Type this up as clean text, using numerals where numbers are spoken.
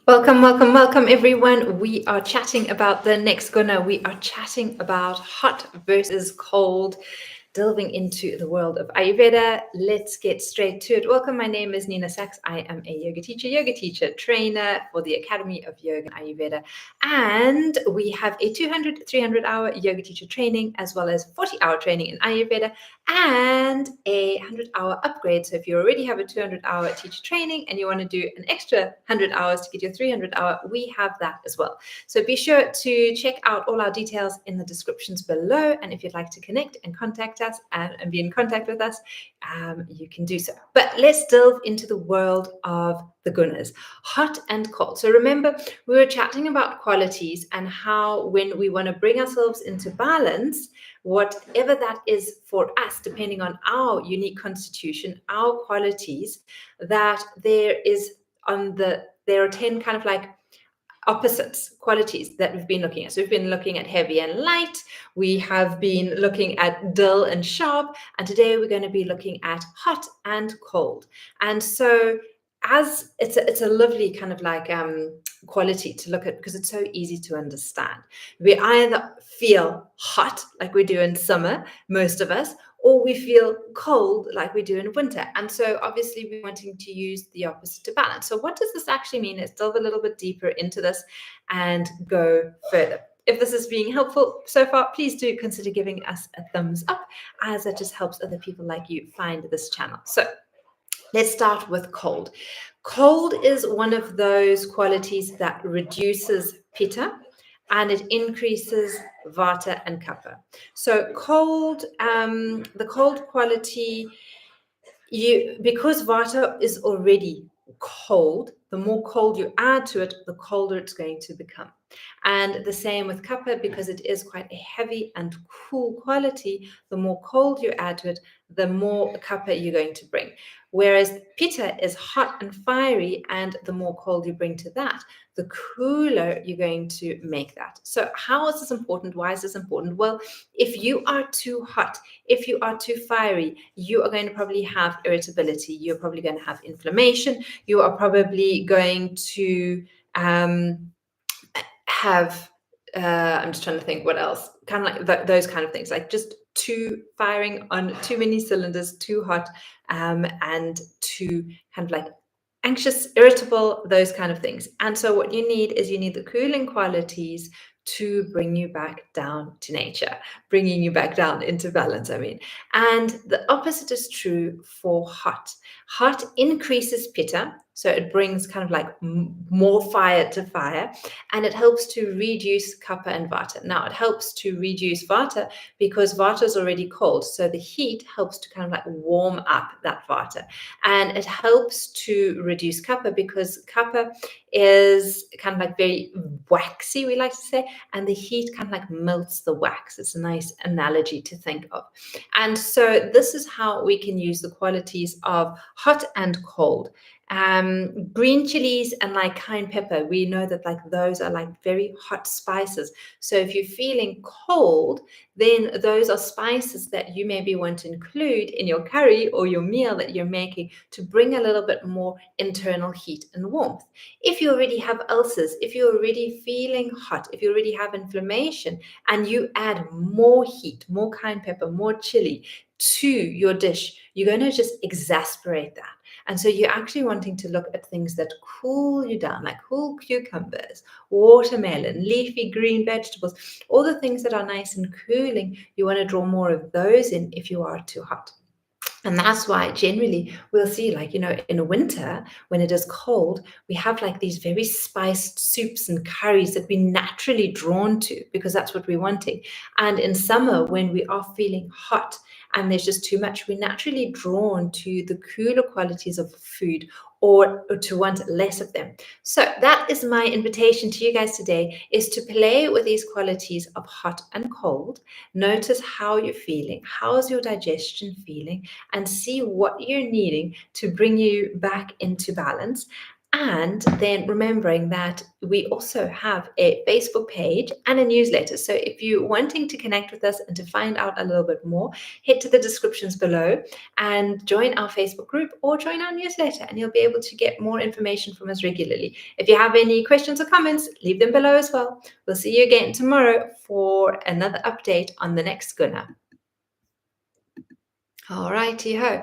Welcome, welcome, welcome, everyone. We are chatting about the next guna. We are chatting about hot versus cold, delving into the world of Ayurveda. Let's get straight to it. Welcome. My name is Nina Sachs. I am a yoga teacher, trainer for the Academy of Yoga and Ayurveda. And we have a 200, 300-hour yoga teacher training, as well as 40-hour training in Ayurveda, and a 100-hour upgrade. So if you already have a 200-hour teacher training and you want to do an extra 100 hours to get your 300-hour, we have that as well. So be sure to check out all our details in the descriptions below. And if you'd like to connect and contact us and be in contact with us, you can do so. But let's delve into the world of the gunas, hot and cold. So remember, we were chatting about qualities and how when we want to bring ourselves into balance, whatever that is for us, depending on our unique constitution, our qualities, that there are 10 kind of like opposites qualities that we've been looking at. So we've been looking at heavy and light, we have been looking at dull and sharp, and today we're going to be looking at hot and cold. And so as it's a lovely kind of like quality to look at, because it's so easy to understand. We either feel hot like we do in summer, most of us, or we feel cold like we do in winter. And so obviously we're wanting to use the opposite to balance. So what does this actually mean? Let's delve a little bit deeper into this and go further. If this is being helpful so far, please do consider giving us a thumbs up, as that just helps other people like you find this channel. So let's start with cold. Cold is one of those qualities that reduces Pitta and it increases Vata and Kapha. So cold, the cold quality, because Vata is already cold, the more cold you add to it, the colder it's going to become. And the same with Kapha, because it is quite a heavy and cool quality, the more cold you add to it, the more Kapha you're going to bring. Whereas Pitta is hot and fiery, and the more cold you bring to that, the cooler you're going to make that. So how is this important? Why is this important? Well, if you are too hot, if you are too fiery, you are going to probably have irritability. You're probably going to have inflammation. You are probably going to have, I'm just trying to think what else, kind of like those kind of things, like just too firing on too many cylinders, too hot, and too kind of like anxious, irritable, those kind of things. And so what you need is you need the cooling qualities to bring you back down to nature, bringing you back down into balance, I mean. And the opposite is true for hot. Hot increases Pitta, so it brings kind of like more fire to fire, and it helps to reduce Kapha and Vata. Now, it helps to reduce Vata because Vata is already cold, so the heat helps to kind of like warm up that Vata. And it helps to reduce Kapha because Kapha is kind of like very waxy, we like to say, and the heat kind of like melts the wax. It's a nice analogy to think of. And so this is how we can use the qualities of hot and cold. Green chilies and like cayenne pepper, we know that like those are like very hot spices. So if you're feeling cold, then those are spices that you maybe want to include in your curry or your meal that you're making to bring a little bit more internal heat and warmth. If you already have ulcers, if you're already feeling hot, if you already have inflammation, and you add more heat, more cayenne pepper, more chili to your dish, you're going to just exasperate that. And so you're actually wanting to look at things that cool you down, like cool cucumbers, watermelon, leafy green vegetables, all the things that are nice and cooling. You want to draw more of those in if you are too hot. And that's why generally we'll see, like, in winter, when it is cold, we have like these very spiced soups and curries that we're naturally drawn to because that's what we're wanting. And in summer, when we are feeling hot and there's just too much, we're naturally drawn to the cooler qualities of food or to want less of them. So that is my invitation to you guys today, is to play with these qualities of hot and cold. Notice how you're feeling, how's your digestion feeling, and see what you're needing to bring you back into balance. And then remembering that we also have a Facebook page and a newsletter. So if you're wanting to connect with us and to find out a little bit more, head to the descriptions below and join our Facebook group or join our newsletter, and you'll be able to get more information from us regularly. If you have any questions or comments, leave them below as well. We'll see you again tomorrow for another update on the next guna. All righty ho.